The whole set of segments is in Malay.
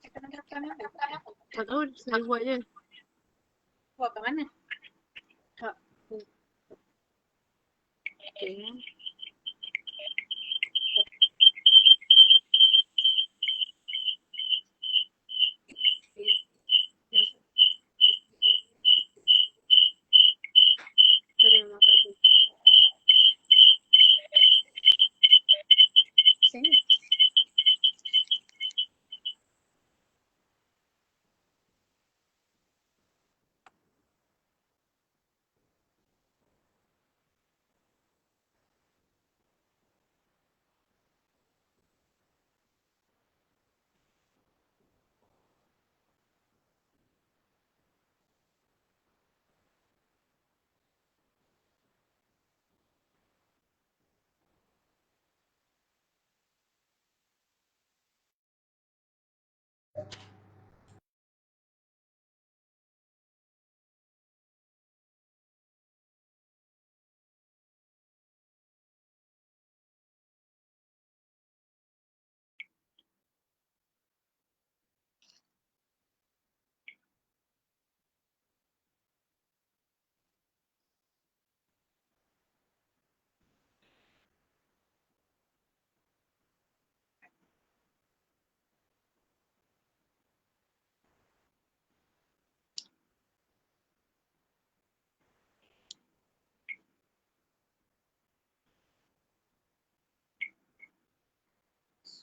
Tak tahu saya buat je. Buat kat mana? Tak. Okay. Terima kasih. Sini.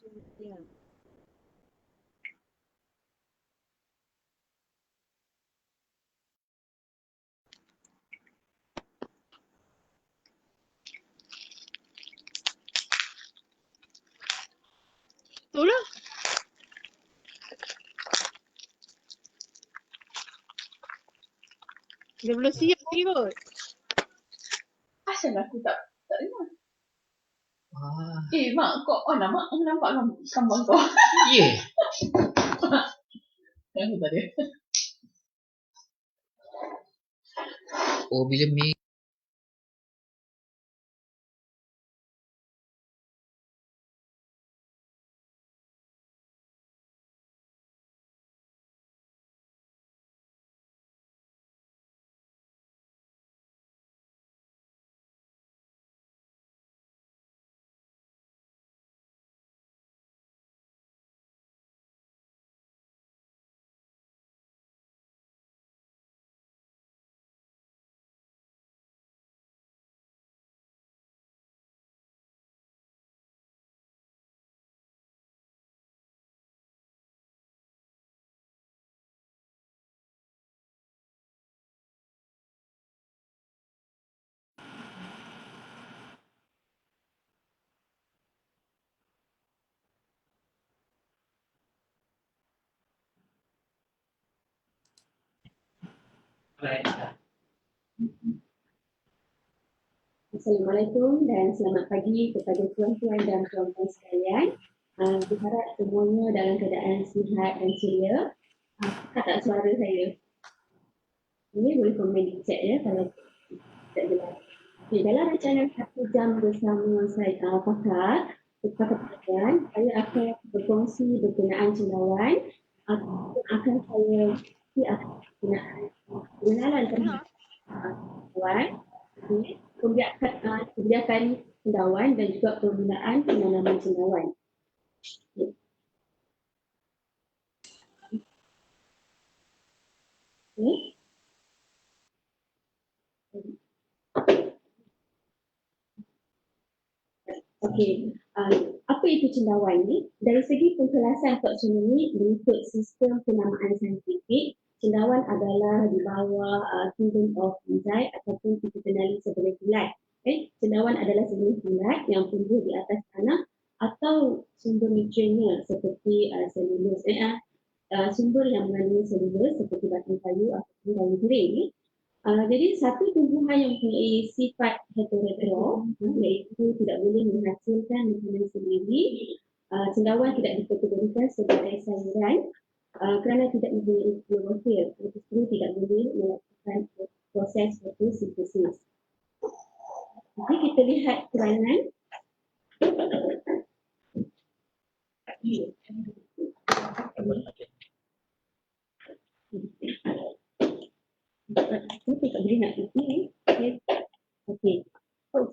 Sudah. Itulah. Dia belum siap lagi kot. Asal aku tak dengar. Ah, Mak, kau nampak gambar kau. yeah. Yang tadi. Oh, bila Mei Assalamualaikum dan selamat pagi kepada tuan-tuan dan puan-puan sekalian. Berharap semuanya dalam keadaan sihat dan ceria. Dengar tak suara saya? Ini boleh komen di chat ya kalau tak jelas. Okay, dalam rancangan 1 jam bersama saya pakar pelajaran, saya akan berkongsi berkenaan cendawan. Akan saya pengenalan terhadap cendawan, kebijakan cendawan dan juga penggunaan penanaman cendawan. Okey, apa itu cendawan ni? Dari segi pengkelasan taksonomi mengikut sistem penamaan saintifik, cendawan adalah di bawah kingdom of fungi ataupun kita kenali sebagai kulat. Cendawan adalah sejenis kulat yang tumbuh di atas tanah atau sumber nutriennya seperti selulus, sumber yang mengandungi selulus seperti batang kayu ataupun daun kering. Jadi satu tumbuhan yang mempunyai sifat heterotrof, iaitu tidak boleh menghasilkan makanan sendiri. Cendawan tidak dikategorikan sebagai sayuran kerana tidak mempunyai klorofil, justru tidak boleh melakukan proses fotosintesis. Jadi kita lihat peranan. Okey, tak boleh nak ini. Okey. Oh,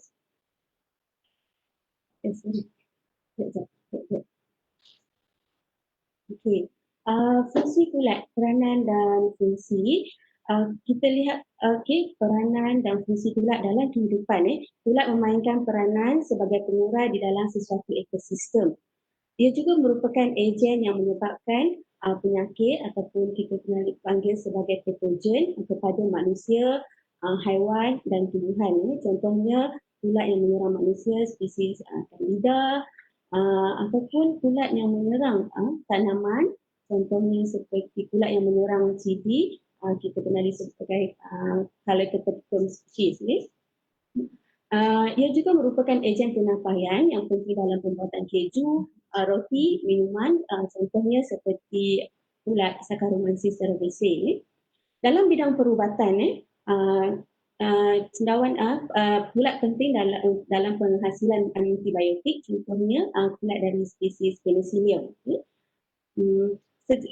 sorry. Sekejap. Okey. Fungsi kulat, peranan dan fungsi. Kita lihat peranan dan fungsi kulat dalam kehidupan. Kulat memainkan peranan sebagai pengurai di dalam sesuatu ekosistem. Ia juga merupakan ejen yang menyebabkan penyakit ataupun kita panggil sebagai patogen kepada manusia, haiwan dan tumbuhan. Contohnya kulat yang menyerang manusia spesies Candida, ataupun kulat yang menyerang tanaman, contohnya seperti kulat yang menyerang cili, kita kenali sebagai Calocopetum species ni. Ia juga merupakan ejen penampaian yang penting dalam pembuatan keju, roti, minuman, contohnya seperti kulat Saccharomyces cerevisiae. Dalam bidang perubatan, cendawan kulat penting dalam penghasilan antibiotik, contohnya kulat dari spesies Penicillium.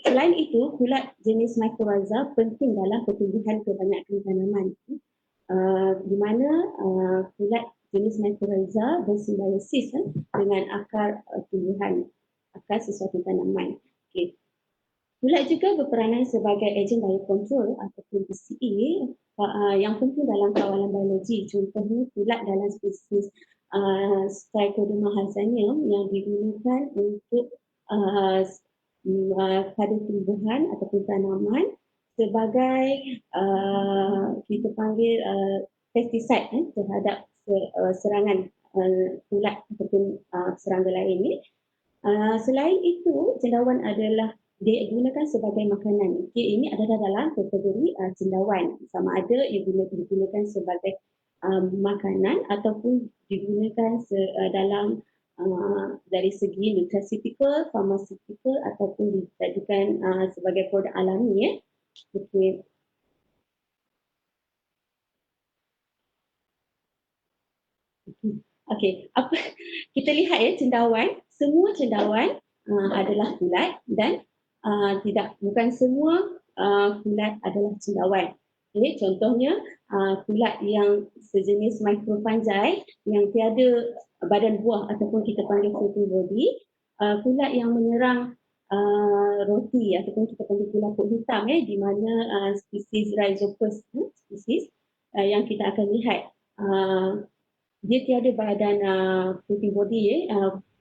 Selain itu, kulat jenis mycorrhiza penting dalam pertumbuhan kebanyakan tanaman, di mana kulat jenis mycorrhiza bersimbiosis dengan akar tumbuhan, akar sesuatu tanaman. Okay. Kulat juga berperanan sebagai ejen biokontrol ataupun BCE yang penting dalam kawalan biologi. Contohnya kulat dalam spesies Trichoderma halsanium yang digunakan untuk pada tumbuhan ataupun tanaman sebagai kita panggil pesticide terhadap serangan kulat ataupun serangga lain ni. Selain itu, cendawan adalah digunakan sebagai makanan. Okay, ini adalah dalam kategori cendawan. Sama ada ia digunakan sebagai makanan ataupun digunakan dalam dari segi nutraceutical, pharmaceutical ataupun dijadikan sebagai produk alami. Okay. Okey, kita lihat cendawan, semua cendawan adalah kulat dan bukan semua kulat adalah cendawan. Okay, contohnya kulat yang sejenis microfungi yang tiada badan buah ataupun kita panggil fruiting body, kulat yang menyerang roti ataupun kita panggil kulat pot hitam di mana spesies Rhizopus spesies yang kita akan lihat dia tiada badan fruiting body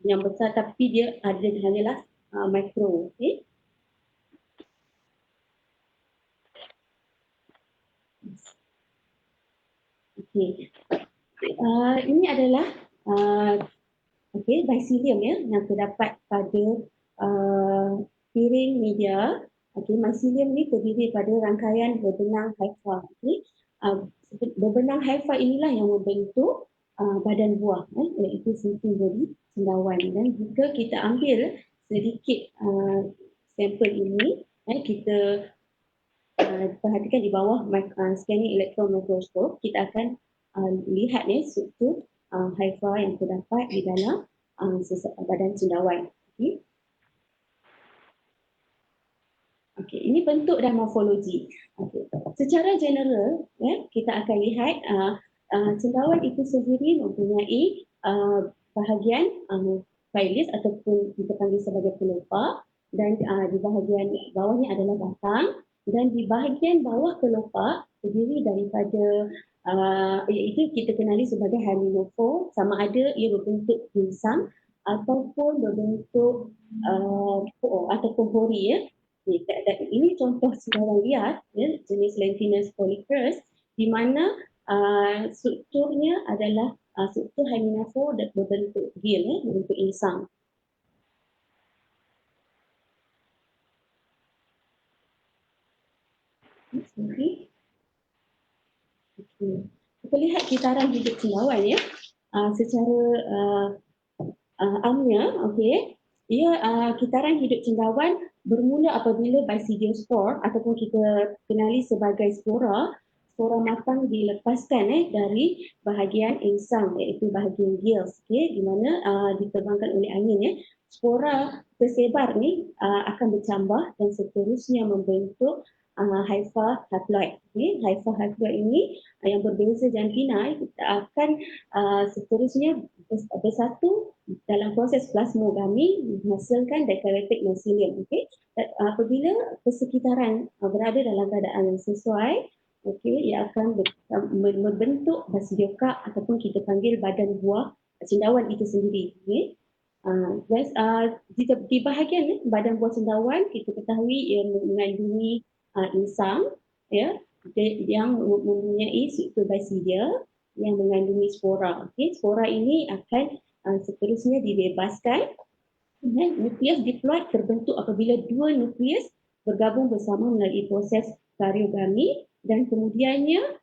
yang besar, tapi dia ada hanyalah micro. Okay. Okay. Ini adalah mycelium yang terdapat pada piring media. Mycelium ni terdiri pada rangkaian berbenang hypha. Berbenang hypha inilah yang membentuk badan buah, iaitu fruiting body cendawan. Dan jika kita ambil sedikit sampel ini, kita perhatikan di bawah scanning electron microscope, kita akan lihat struktur hypha yang terdapat di dalam badan cendawan. Okay, ini bentuk dan morfologi. Okay. Secara general, kita akan lihat cendawan itu sendiri mempunyai bahagian phyllis ataupun kita panggil sebagai pelopa, dan di bahagian bawahnya adalah batang, dan di bahagian bawah pelopa terdiri daripada iaitu kita kenali sebagai hymenophore, sama ada ia berbentuk ginsang ataupun berbentuk ataupun hori. Ini contoh cendawan liar jenis Lentinus polycrus, di mana strukturnya adalah struktur hymenophore dan berbentuk gil, berbentuk insang. Okay. Kita lihat kitaran hidup cendawan secara amnya. Kitaran hidup cendawan bermula apabila basidiospore ataupun kita kenali sebagai spora matang dilepaskan dari bahagian insang, iaitu bahagian gills, di mana diterbangkan oleh angin. Spora tersebar ni akan bercambah dan seterusnya membentuk hypha haploid. Okay? Hypha haploid ini yang berbeza jantina kita akan seterusnya bersatu dalam proses plasmogami menghasilkan decorated mycelium. Okay? Apabila persekitaran berada dalam keadaan yang sesuai, okey, ia akan membentuk basidiokarp ataupun kita panggil badan buah cendawan itu sendiri. Okay? Di bahagian badan buah cendawan kita ketahui ia mengandungi insang, ya, yang mempunyai struktur basidia yang mengandungi spora. Okay? Spora ini akan seterusnya dibebaskan dan nukleus diploid terbentuk apabila dua nukleus bergabung bersama melalui proses kariogami dan kemudiannya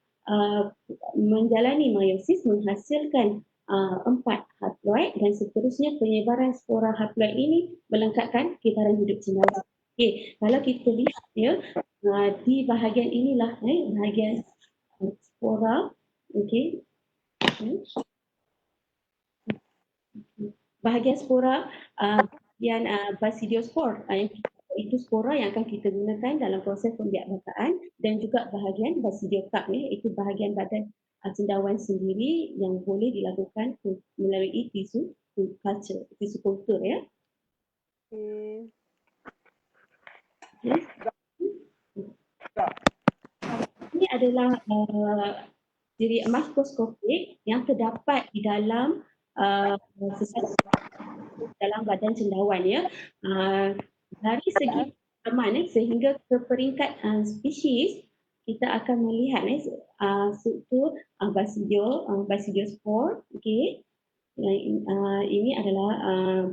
menjalani meiosis menghasilkan 4 haploid dan seterusnya penyebaran spora haploid ini melengkapkan kitaran hidup cendawan. Okey, kalau kita lihat ya di bahagian inilah bahagian spora, okey. Bahagian spora bahagian basidiospor itu spora yang akan kita gunakan dalam proses pembiakbataan dan juga bahagian basidiokarp iaitu bahagian badan cendawan sendiri yang boleh dilakukan melalui tisu culture, tisu kultur ya. Ini adalah diri makroskopik yang terdapat di dalam dalam badan cendawan ya. Dari segi aman sehingga ke peringkat spesies kita akan melihat struktur basidiospor, okey. Ini adalah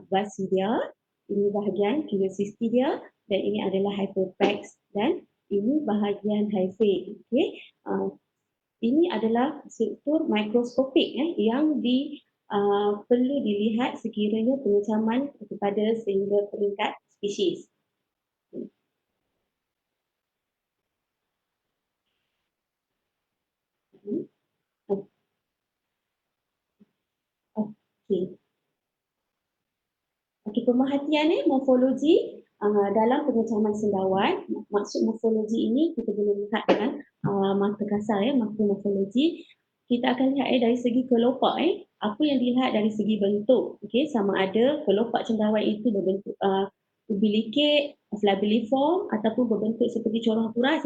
basidia, ini bahagian Ciliocistidia dan ini adalah hypoplex dan ini bahagian hyphae, okey. Ini adalah struktur mikroskopik yang perlu dilihat sekiranya pengecaman kepada sehingga peringkat spesies. Okey, pemerhatian morfologi dalam pengecaman cendawan. Maksud morfologi ini kita boleh lihat dengan mata kasar makromorfologi. Kita akan lihat dari segi kelopak apa yang dilihat dari segi bentuk. Okey, sama ada kelopak cendawan itu berbentuk tubilicate, flabiliform ataupun berbentuk seperti corong kuras.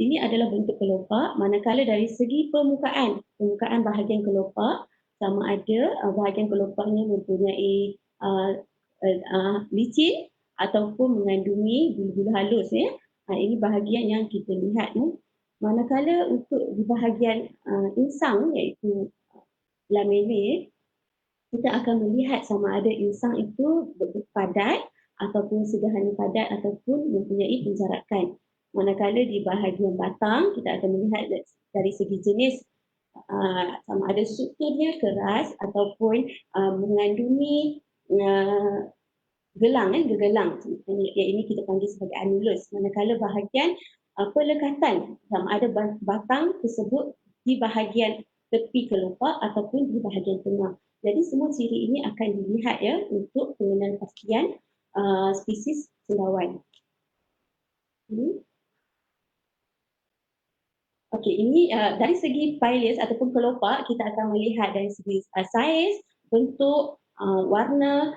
Ini adalah bentuk kelopak, manakala dari segi permukaan bahagian kelopak sama ada bahagian kelopaknya mempunyai licin ataupun mengandungi bulu-bulu halus ini bahagian yang kita lihat manakala untuk di bahagian insang iaitu lamella kita akan melihat sama ada insang itu padat ataupun sederhana padat ataupun mempunyai penjarakan. Manakala di bahagian batang kita akan melihat dari segi jenis sama ada strukturnya keras ataupun mengandungi gelang, yang ini kita panggil sebagai annulus. Manakala bahagian pelekatan sama ada batang tersebut di bahagian tepi kelopak ataupun di bahagian tengah. Jadi semua ciri ini akan dilihat untuk pengenalan pastian spesies cendawan. Okey, ini dari segi pilus ataupun kelopak kita akan melihat dari segi saiz, bentuk, warna,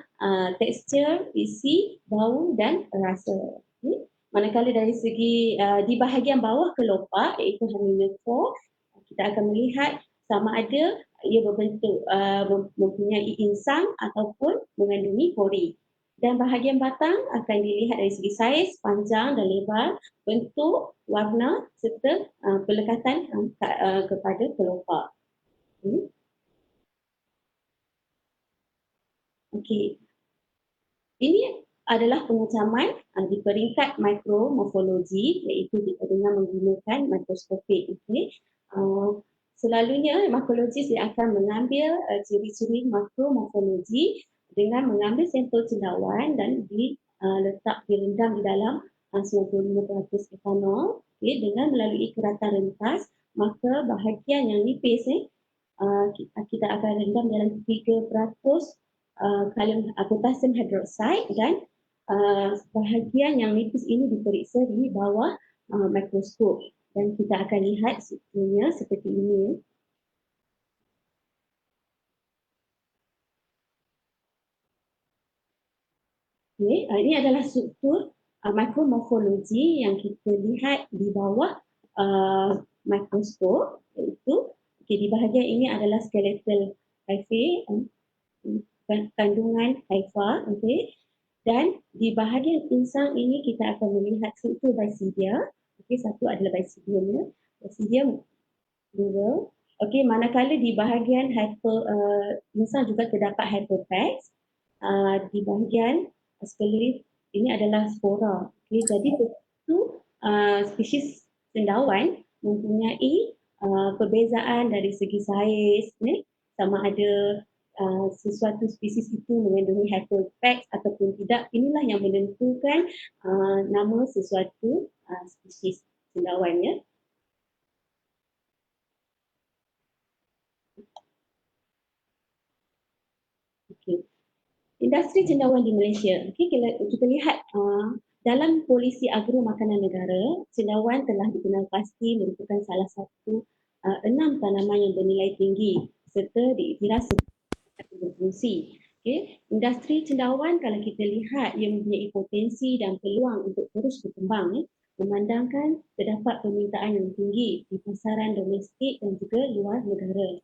tekstur, isi, bau dan rasa. Manakala dari segi di bahagian bawah kelopak iaitu hemianopore, kita akan melihat sama ada ia berbentuk mempunyai insang ataupun mengandungi pori. Dan bahagian batang akan dilihat dari segi saiz, panjang dan lebar, bentuk, warna serta pelekatan kepada kelopak. Okey. Ini adalah pengecaman di peringkat mikromorfologi iaitu dengan menggunakan mikroskopik. Selalunya morfologis dia akan mengambil ciri-ciri makromorfologi dengan mengambil sampel cendawan dan direndam di dalam 95% etanol dengan melalui keratan rentas, maka bahagian yang nipis kita akan rendam dalam 3% potassium hydroxide dan bahagian yang nipis ini diperiksa di bawah mikroskop dan kita akan lihat strukturnya seperti ini. Okay, ini adalah struktur mikromorfologi yang kita lihat di bawah mikroskop, iaitu di bahagian ini adalah skeletal hyphae, kandungan hypha, dan di bahagian insang ini kita akan melihat struktur basidia. Satu adalah basidiumnya, basidium dua. Manakala di bahagian insang juga terdapat hyperpex, di bahagian skeletal ini adalah spora. Jadi itu spesies cendawan mempunyai perbezaan dari segi saiz, sama ada sesuatu spesies itu mengandungi hyperpex ataupun tidak. Inilah yang menentukan nama sesuatu spesies cendawan, ya. Industri cendawan di Malaysia. Kita lihat dalam polisi agro makanan negara, cendawan telah dikenal pasti merupakan salah satu 6 tanaman yang bernilai tinggi serta diiktiraf sebagai berfungsi. Industri cendawan kalau kita lihat ia mempunyai potensi dan peluang untuk terus berkembang, memandangkan terdapat permintaan yang tinggi di pasaran domestik dan juga luar negara.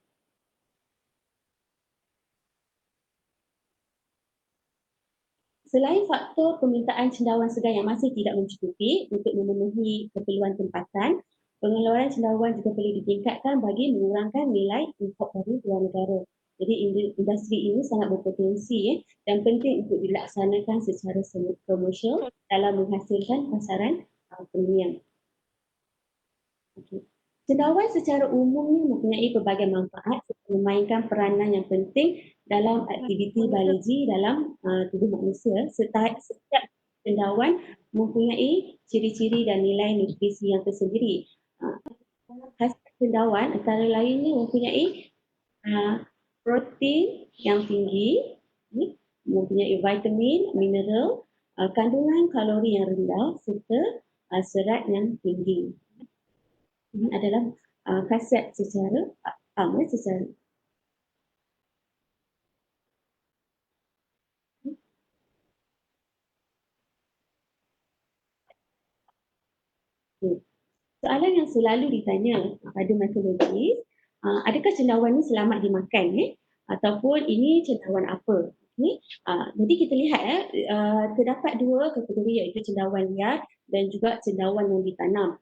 Selain faktor permintaan cendawan segar yang masih tidak mencukupi untuk memenuhi keperluan tempatan, pengeluaran cendawan juga perlu ditingkatkan bagi mengurangkan nilai import dari luar negara. Jadi industri ini sangat berpotensi dan penting untuk dilaksanakan secara komersial dalam menghasilkan pasaran premium. Cendawan secara umumnya mempunyai pelbagai manfaat serta memainkan peranan yang penting dalam aktiviti biologi dalam tubuh manusia. Setiap cendawan mempunyai ciri-ciri dan nilai nutrisi yang tersendiri. Khasiat cendawan antara lainnya mempunyai protein yang tinggi, mempunyai vitamin, mineral, kandungan kalori yang rendah serta serat yang tinggi. Ini adalah khasiat secara secara soalan yang selalu ditanya pada mikologis, adakah cendawan ini selamat dimakan ataupun ini cendawan apa? Jadi kita lihat terdapat dua kategori iaitu cendawan liar dan juga cendawan yang ditanam.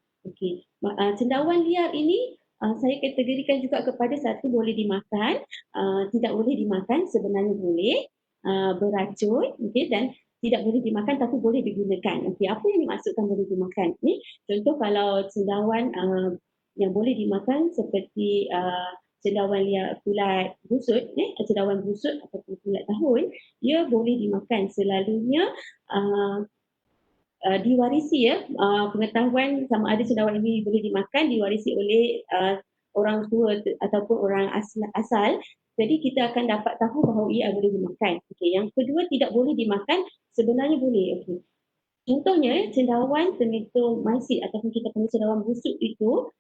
Cendawan liar ini saya kategorikan juga kepada satu boleh dimakan, tidak boleh dimakan, sebenarnya boleh, beracun, dan tidak boleh dimakan tapi boleh digunakan. Apa yang dimaksudkan boleh dimakan? Contoh kalau cendawan yang boleh dimakan seperti cendawan liar kulat busut, cendawan busut ataupun kulat tahun, ia boleh dimakan. Selalunya diwarisi, pengetahuan sama ada cendawan ini boleh dimakan diwarisi oleh orang tua ataupun orang asal. Jadi kita akan dapat tahu bahawa ia boleh dimakan. Yang kedua, tidak boleh dimakan, sebenarnya boleh. Contohnya cendawan termitomycete ataupun kita panggil cendawan busuk itu,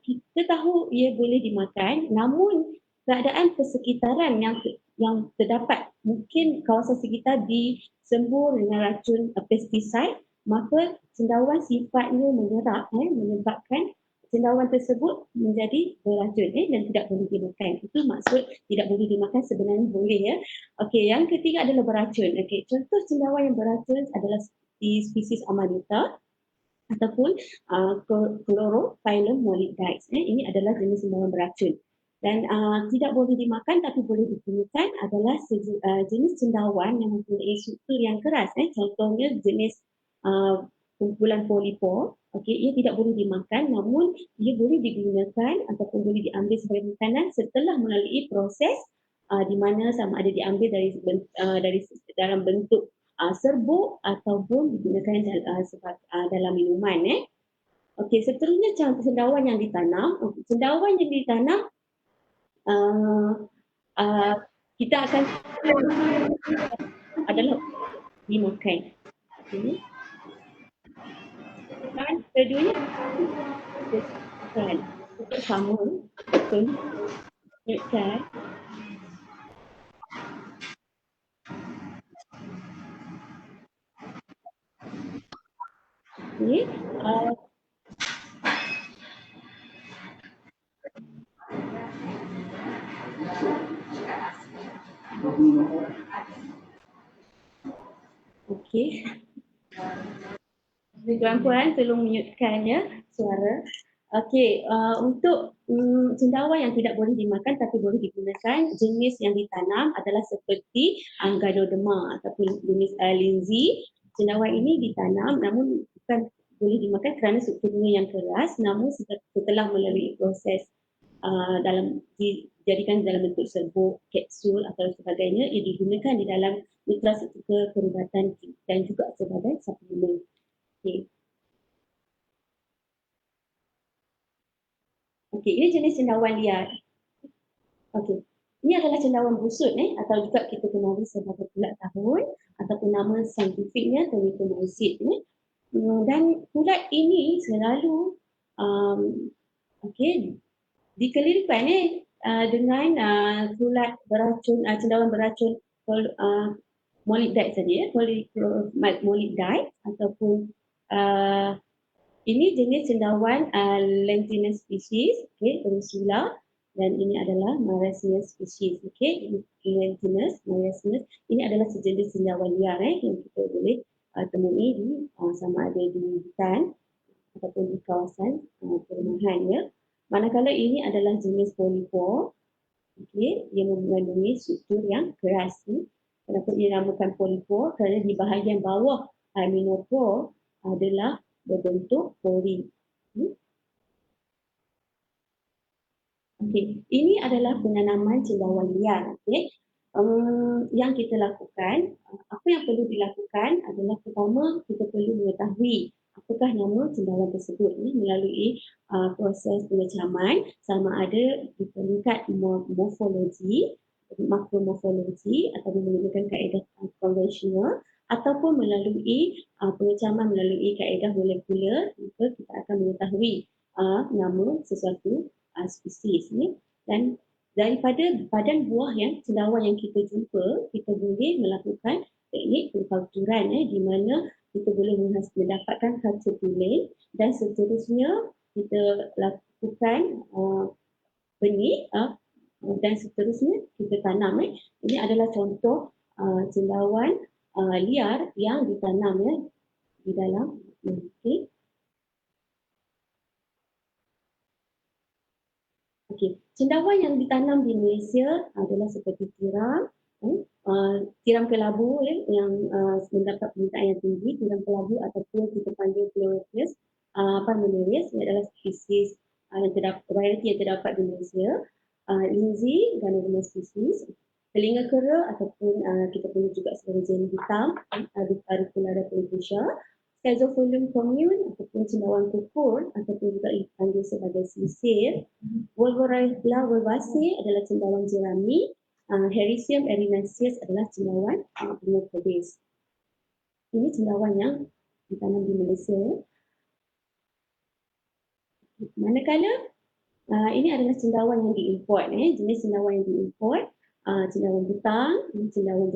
kita tahu ia boleh dimakan, namun keadaan persekitaran yang terdapat, mungkin kawasan sekitar disembur dengan racun pestisida, maka cendawan sifatnya menyerap, menyebabkan cendawan tersebut menjadi beracun dan tidak boleh dimakan. Itu maksud tidak boleh dimakan, sebenarnya boleh, ya. Yang ketiga adalah beracun. Contoh cendawan yang beracun adalah di spesies Amanita ataupun Chlorophyllum mollidites. Ini adalah jenis cendawan beracun. Dan tidak boleh dimakan tapi boleh digunakan adalah jenis cendawan yang mempunyai struktur yang keras. Contohnya jenis kumpulan polipor. Ia tidak boleh dimakan, namun ia boleh digunakan ataupun boleh diambil sebagai makanan setelah melalui proses di mana sama ada diambil dari dalam bentuk serbuk ataupun digunakan dalam minuman. Seterusnya cendawan yang ditanam. Cendawan yang ditanam kita akan adalah dimakan. Okay. Dan keduanya kan untuk sama betul kan. Okay. Okey. Tuan-puan tolong mutekan ya suara. Okey, untuk cendawan yang tidak boleh dimakan tapi boleh digunakan, jenis yang ditanam adalah seperti Ganoderma ataupun jenis linzi. Cendawan ini ditanam namun bukan boleh dimakan kerana strukturnya yang keras, namun setelah melalui proses dijadikan dalam bentuk serbuk, kapsul atau sebagainya, ia digunakan di dalam nutrasetika perubatan dan juga sebagai suplemen. Okey. Okey, ini jenis cendawan liar. Okey. Ini adalah cendawan busut atau juga kita kenali sebagai pulat tahun ataupun nama saintifiknya Termitomycete dan pulat ini selalu okey dikelilingi dengan pulat beracun cendawan beracun molybdate saja molybdate ataupun ini jenis cendawan Lentinus species, okey, Ursula, dan ini adalah Marasmius species, okey, Lentinus, Marasmius. Ini adalah sejenis cendawan liar yang kita boleh temui di sama ada di hutan ataupun di kawasan perumahan ya. Manakala ini adalah jenis polypore, okey, yang mengandungi struktur yang keras. Kenapa ia dinamakan polypore? Kerana di bahagian bawah hymenopore adalah berbentuk pori. Okey, ini adalah penanaman cendawan liar. Okey, yang kita lakukan, apa yang perlu dilakukan adalah pertama kita perlu mengetahui apakah nama cendawan tersebut melalui proses pengecaman sama ada di peringkat morfologi, makromorfologi ataupun menggunakan kaedah konvensional ataupun melalui pengecaman melalui kaedah molekular, maka kita akan mengetahui nama sesuatu spesies ni. Dan daripada badan buah cendawan yang kita jumpa, kita boleh melakukan teknik pengkulturan di mana kita boleh mendapatkan katerpilin dan seterusnya kita lakukan benih dan seterusnya kita tanam. Ini adalah contoh cendawan liar yang ditanam di dalam okey. Cendawan yang ditanam di Malaysia adalah seperti tiram, tiram kelabu yang mendapat permintaan yang tinggi, tiram kelabu ataupun kita panggil Pleurotus palmarius, ini adalah spesies yang terdapat, variety yang terdapat di Malaysia. Linzi, Ganoderma species, telinga kera ataupun kita panggil juga sebagai jeli hitam, Aviculata pelicea, Schizophyllum commune ataupun cendawan kukur ataupun juga dipanggil sebagai sisir. Wolvorella wolvaceae adalah cendawan jerami. Hericium erinaceus adalah cendawan bunga kobis. Ini cendawan yang ditanam di Malaysia. Manakala ini adalah cendawan yang diimport, jenis cendawan yang diimport, cendawan butang, cendawan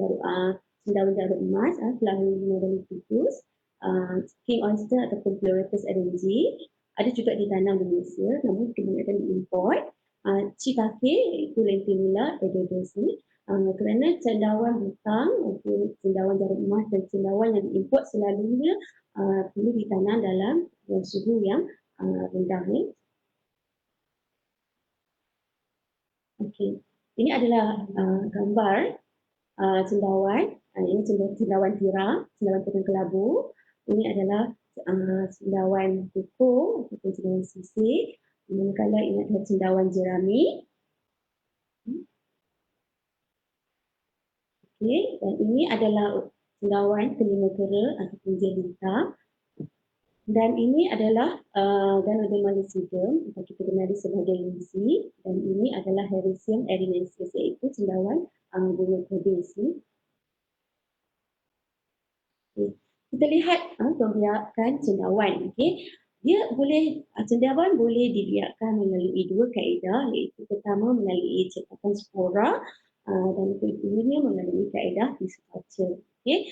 jaruk emas, Flaminea dolichos, king oyster ataupun Pleurotus eryngi, ada juga ditanam di Malaysia namun kebanyakan diimport. Shiitake iaitu Lentimula edodes kerana cendawan butang, cendawan jaruk emas dan cendawan yang diimport selalunya perlu ditanam dalam suhu yang rendah. Okey, ini adalah gambar cendawan. Ini cendawan tiram, cendawan tiram kelabu. Ini adalah cendawan kukur ataupun cendawan sisir. Manakala ini adalah cendawan jerami. Okey, dan ini adalah cendawan telinga kera ataupun jeli hitam. Dan ini adalah Ganoderma lucidum atau kita kenali sebagai linzi, dan ini adalah Hericium erinaceus iaitu cendawan bunga kobis. Okay. Kita lihat pembiakan cendawan. Okay. Dia boleh, cendawan boleh dibiarkan melalui dua kaedah, iaitu pertama melalui cetakan spora dan keduanya melalui kaedah tissue culture. Okay.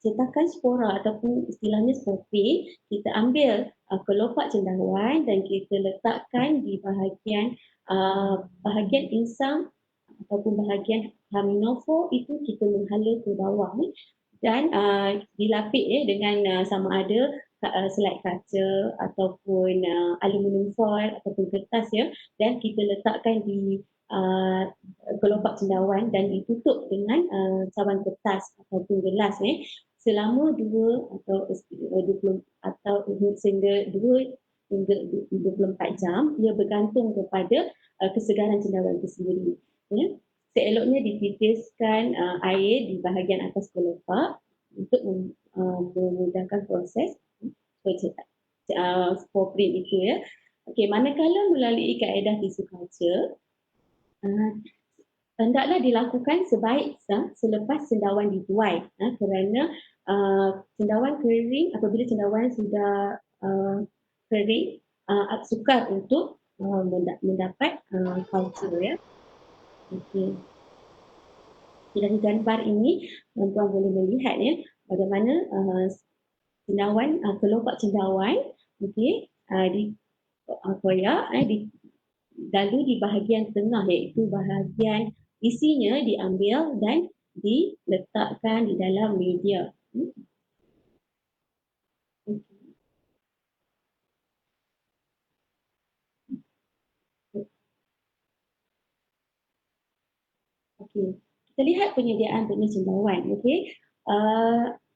Cetakan spora ataupun istilahnya spore, kita ambil kelopak cendawan dan kita letakkan di bahagian insang ataupun bahagian haminofor, itu kita menghala ke bawah ni, dan dilapik dengan sama ada selai kaca ataupun aluminium foil ataupun kertas dan kita letakkan di kelopak cendawan dan ditutup dengan cawan kertas ataupun gelas selama 2 atau 20 atau sehingga 2 hingga 24 jam. Ia bergantung kepada kesegaran cendawan itu sendiri. Seeloknya dititiskan air di bahagian atas kelopak untuk memudahkan proses spore print itu Okey, manakala melalui kaedah tissue culture, hendaklah dilakukan sebaik selepas cendawan dituai kerana cendawan kering, apabila cendawan sudah kering, sukar untuk mendapat culture Okey. Dari gambar ini tuan boleh melihat bagaimana cendawan, kelopak cendawan dikoyak lalu di bahagian tengah, iaitu bahagian isinya diambil dan diletakkan di dalam media. Okey. Kita lihat penyediaan benih cendawan.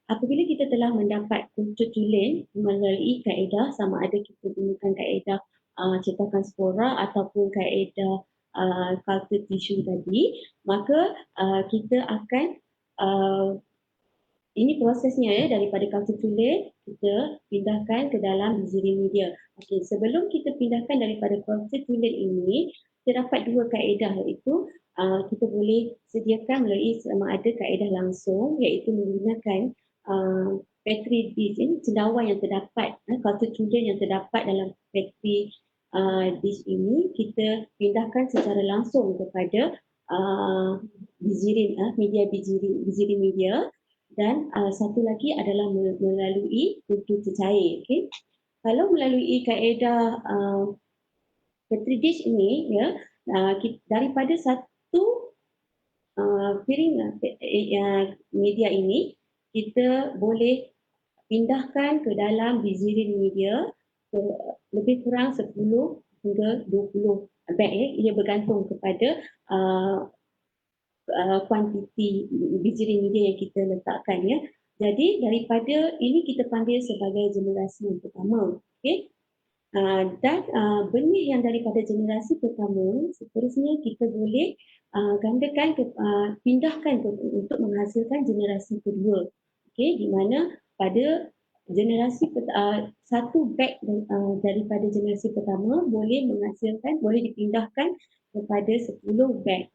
Apabila kita telah mendapat kuncut tulen melalui kaedah, sama ada kita gunakan kaedah cetakan spora ataupun kaedah culture tissue tadi, maka kita akan ini prosesnya daripada culture tulen kita pindahkan ke dalam biji media. Okey, sebelum kita pindahkan daripada culture tulen ini, terdapat dua kaedah, iaitu kita boleh sediakan melalui sama ada kaedah langsung, iaitu menggunakan petri dish cendawan yang terdapat, culture tulen yang terdapat dalam petri dish ini kita pindahkan secara langsung kepada biji media. Dan satu lagi adalah melalui kutu cecair. Okay. Kalau melalui kaedah petri dish ini, daripada satu piring media ini, kita boleh pindahkan ke dalam bijirin media lebih kurang 10 hingga 20 beg. Ia bergantung kepada kuantiti bijirin media yang kita letakkan Jadi daripada ini kita panggil sebagai generasi yang pertama. Okay. Dan benih yang daripada generasi pertama seterusnya kita boleh pindahkan untuk menghasilkan generasi kedua. Okay, di mana pada generasi satu beg daripada generasi pertama boleh dipindahkan kepada 10 beg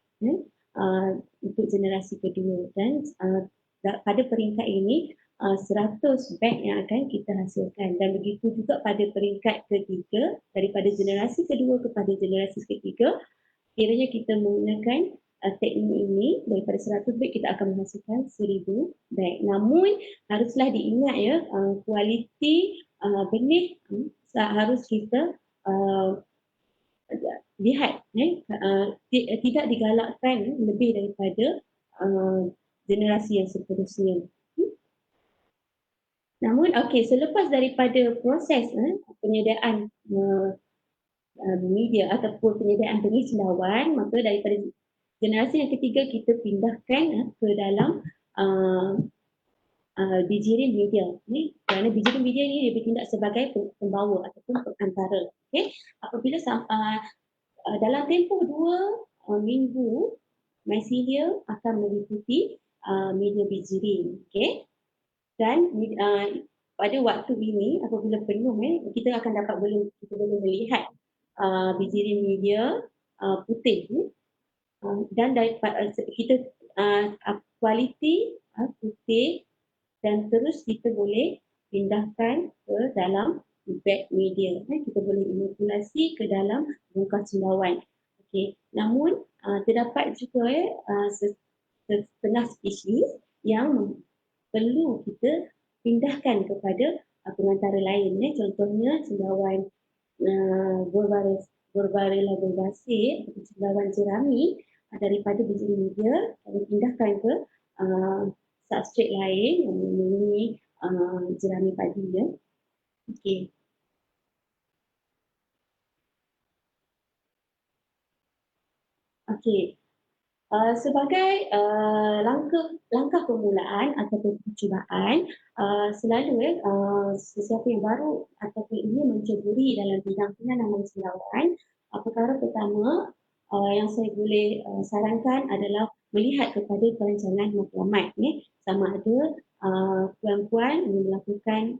untuk generasi kedua, dan pada peringkat ini 100 beg yang akan kita hasilkan, dan begitu juga pada peringkat ketiga, daripada generasi kedua kepada generasi ketiga, kiranya kita menggunakan teknik ini, daripada 100 beg kita akan menghasilkan 1000 beg. Namun haruslah diingat kualiti benih harus kita lihat, tidak digalakkan lebih daripada generasi yang seterusnya. Namun selepas daripada proses penyediaan media ataupun penyediaan benih cendawan, maka daripada generasi yang ketiga kita pindahkan ke dalam bijirin media. Kerana bijirin media ini dia bertindak sebagai pembawa ataupun perantara. Apabila dalam tempoh 2 minggu, mycelia akan meliputi media bijirin. Dan pada waktu ini apabila penuh kita akan kita boleh melihat bijirin media putih dan daripada kita kualiti putih dan terus kita boleh pindahkan ke dalam bag media. Kita boleh manipulasi ke dalam bongkah cendawan. Okey, namun terdapat juga setengah spesies yang perlu kita pindahkan kepada pengantara lain. Contohnya cendawan Borbarella bulbacea atau cendawan jerami daripada biji media dipindahkan ke substrat lain yang memenuhi jerami padi ya. Okey. Okey. Sebagai langkah permulaan ataupun percubaan, selalu sesiapa yang baru ataupun ingin menceburi dalam bidang penanaman cendawan, perkara pertama yang saya boleh sarankan adalah melihat kepada perancangan matlamat. Sama ada puan-puan melakukan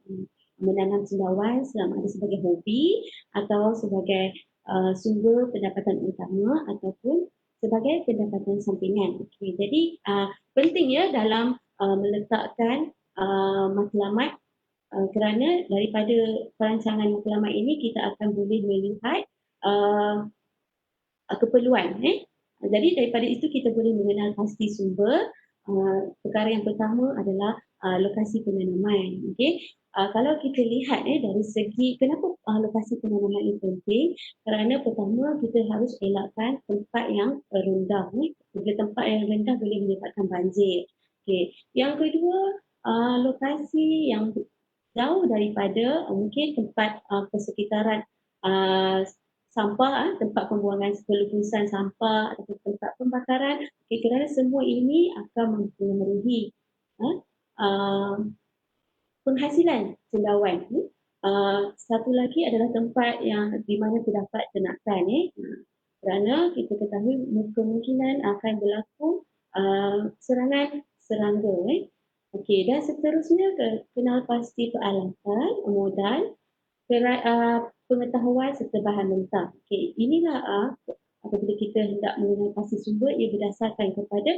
menanam cendawan selama ada sebagai hobi atau sebagai sumber pendapatan utama ataupun sebagai pendapatan sampingan. Okay, jadi penting ya dalam meletakkan matlamat kerana daripada perancangan matlamat ini kita akan boleh melihat keperluan. Jadi daripada itu kita boleh mengenal pasti sumber. Perkara yang pertama adalah lokasi penanaman. Okay. Kalau kita lihat dari segi kenapa lokasi penanaman ini penting, kerana pertama kita harus elakkan tempat yang rendah. Bila tempat yang rendah boleh menyebabkan banjir. Okay. Yang kedua, lokasi yang jauh daripada mungkin tempat persekitaran sampah, tempat pembuangan pelurusan sampah atau tempat pembakaran. Okay, kerana semua ini akan mempengaruhi penghasilan cendawan. Satu lagi adalah tempat yang di mana terdapat ternakan. Kerana kita ketahui kemungkinan akan berlaku serangan serangga. Okey, dan seterusnya kenal pasti peralatan, modal, pengetahuan serta bahan mentah. Okey, inilah apabila kita hendak mengenal pasti sumber, ia berdasarkan kepada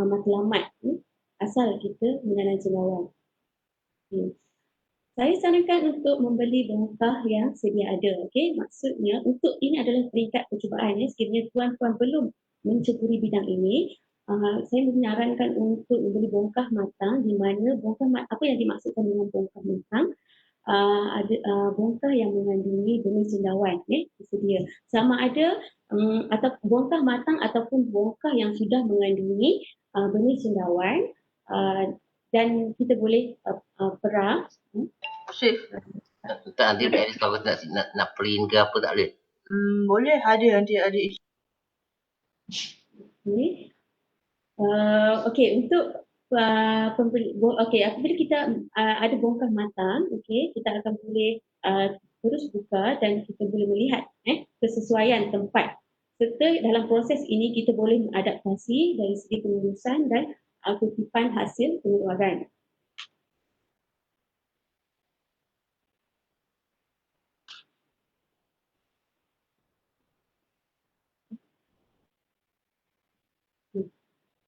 matlamat asal kita menanam cendawan. Saya sarankan untuk membeli bongkah yang sedia ada. Okey, maksudnya untuk ini adalah peringkat percubaan. Sekiranya tuan-tuan belum menceburi bidang ini, saya menyarankan untuk membeli bongkah matang, di mana apa yang dimaksudkan dengan bongkah matang? Ada bongkah yang mengandungi benih cendawan tersedia. Sama ada atau bongkah matang ataupun bongkah yang sudah mengandungi benih cendawan, dan kita boleh perah. Chef, Tak nanti Pak Aris kalau nak print ke apa tak boleh. boleh ada nanti ada. Okey, untuk pembeli, apabila kita ada bongkah matang, okey, kita akan boleh terus buka dan kita boleh melihat kesesuaian tempat. Serta dalam proses ini kita boleh mengadaptasi dari segi pengurusan dan kutipan hasil pengeluaran.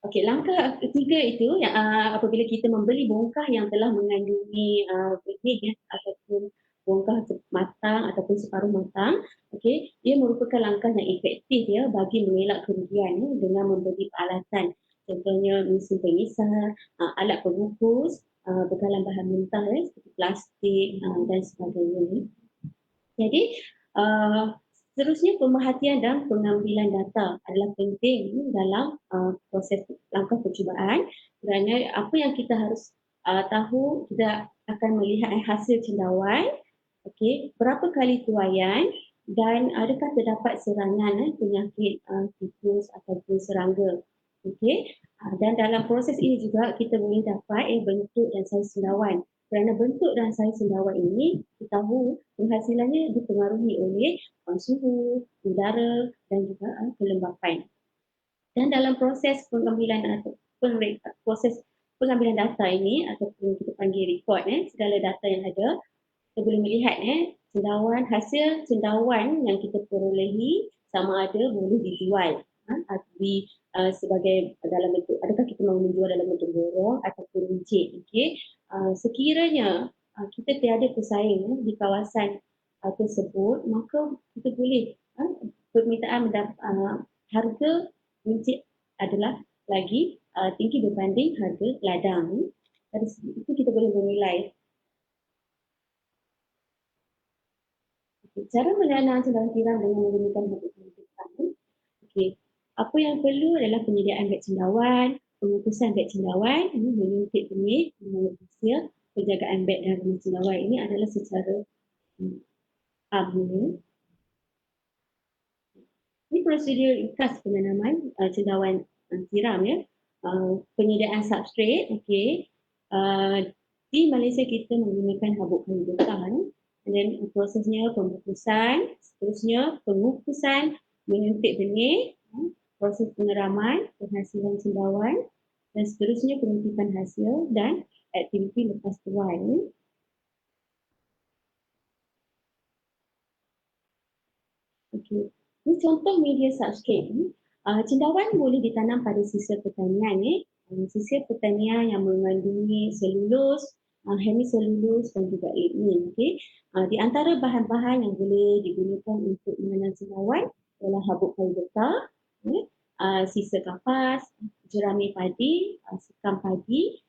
Okey, langkah ketiga itu yang apabila kita membeli bongkah yang telah mengandungi benih ataupun bongkah matang ataupun separuh matang, okey, ia merupakan langkah yang efektif bagi mengelak kerugian dengan membeli peralatan. Contohnya mesin pengisar, alat pengukus, bekalan bahan mentah seperti plastik dan sebagainya. Jadi seterusnya, pemerhatian dan pengambilan data adalah penting dalam proses langkah percubaan, kerana apa yang kita harus tahu, kita akan melihat hasil cendawan, okey, berapa kali tuaian dan adakah terdapat serangan penyakit tikus ataupun serangga. Okey, dan dalam proses ini juga kita boleh dapat bentuk dan saiz cendawan. Kerana bentuk dan saiz cendawan ini kita tahu penghasilannya dipengaruhi oleh suhu, udara dan juga kelembapan. Dan dalam proses pengambilan data ini ataupun kita panggil record, segala data yang ada, kita boleh melihat hasil cendawan yang kita perolehi sama ada boleh dijual sebagai dalam bentuk, adakah kita mahu menjual dalam bentuk borong ataupun ringgit. Okey, sekiranya kita tiada pesaing di kawasan tersebut, maka kita boleh permintaan harga mencit adalah lagi tinggi berbanding harga ladang. Dari segi itu kita boleh menilai. Cara menanam cendawan tiram dengan menggunakan bubuk cendawan. Apa yang perlu adalah penyediaan beg cendawan, pengukusan beg cendawan, menyuntik benih, hasil, penjagaan beg dan rumah cendawan. Ini adalah secara amnya. Ini prosedur khas penanaman cendawan tiram ya. Penyediaan substrat, di Malaysia kita menggunakan habuk kayu getah. Dan prosesnya pembukusan, seterusnya pengukusan, menyuntik benih, proses pengeraman, penghasilan cendawan, dan seterusnya penumpukan hasil dan aktiviti lepas tuai. Ini contoh media substrat. Cendawan boleh ditanam pada sisa pertanian. Sisa pertanian yang mengandungi selulus, hemiselulus dan juga lignin. Di antara bahan-bahan yang boleh digunakan untuk menanam cendawan adalah habuk kayu getah, sisa kapas, jerami padi, sekam padi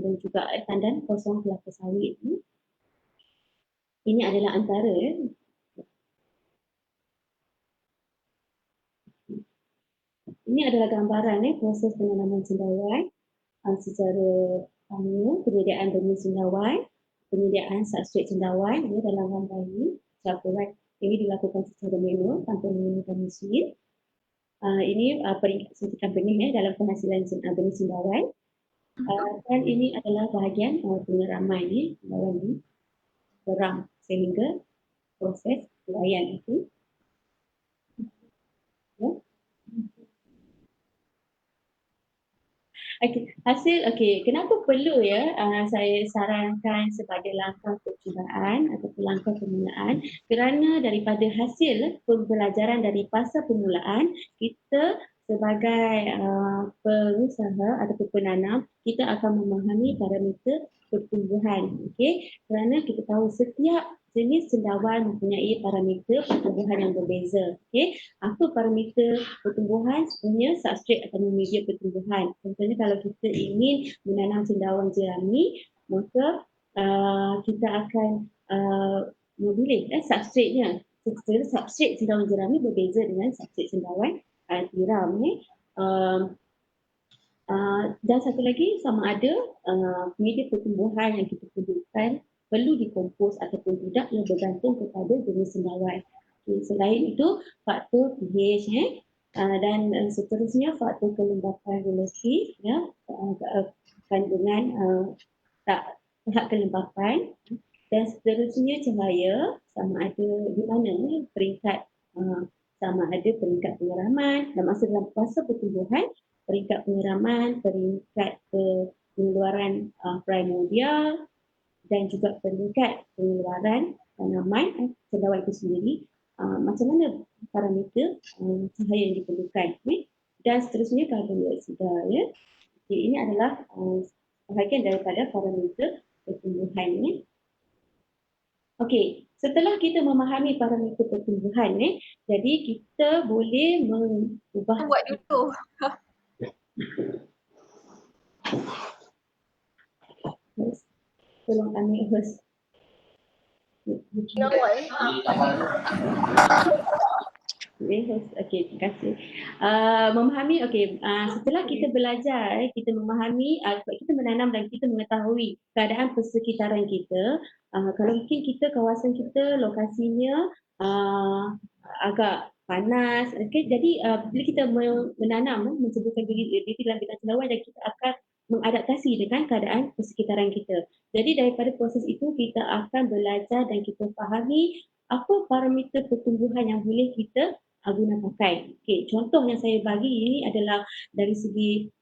dan juga tandan kosong kelapa sawit. Ini adalah antara ini adalah gambaran proses penanaman cendawan secara penyediaan benih cendawan, penyediaan substrat cendawan dalam gambar ini. Campuran ini dilakukan secara manual tanpa menggunakan mesin. Ini peringkat suntikan benih dalam penghasilan benih cendawan. Dan ini adalah bahagian pengeraman cendawan ini berang sehingga proses uraian itu. Hasil, kenapa perlu saya sarankan sebagai langkah percubaan ataupun langkah permulaan? Kerana daripada hasil pembelajaran dari fasa permulaan, kita sebagai pengusaha ataupun penanam, kita akan memahami parameter pertumbuhan. Kerana kita tahu setiap jenis cendawan mempunyai parameter pertumbuhan yang berbeza. Apa parameter pertumbuhan? Sebenarnya substrat atau media pertumbuhan. Contohnya kalau kita ingin menanam cendawan jerami, maka kita akan memilih substratnya. Substrat cendawan jerami berbeza dengan substrat cendawan tiram. Dan satu lagi, sama ada media pertumbuhan yang kita perlukan perlu dikompos ataupun tidak yang bergantung kepada jenis cendawan. Selain itu, faktor pH dan seterusnya faktor kelembapan relatif, kandungan tahap kelembapan, dan seterusnya cahaya, sama ada di mana peringkat sama ada peringkat pengeraman dan dalam fasa pertumbuhan, peringkat pengeraman, peringkat pengeluaran primordial dan juga peringkat pengeluaran tanaman cendawan itu sendiri, macam mana parameter cahaya yang diperlukan dan seterusnya karbon dioksida. Ini adalah bahagian daripada parameter pertumbuhan. Setelah kita memahami parameter pertumbuhan, jadi kita boleh mengubah. Buat dulu. Tolong kami host. Terima kasih. Memahami, setelah kita belajar, kita memahami, kita menanam dan kita mengetahui keadaan persekitaran kita. Kalau mungkin kawasan kita lokasinya agak panas, jadi bila kita menanam, mencebutkan diri dalam bidang cendawan, dan kita akan mengadaptasi dengan keadaan persekitaran kita. Jadi daripada proses itu kita akan belajar dan kita fahami apa parameter pertumbuhan yang boleh kita guna pakai. Contoh yang saya bagi ini adalah dari segi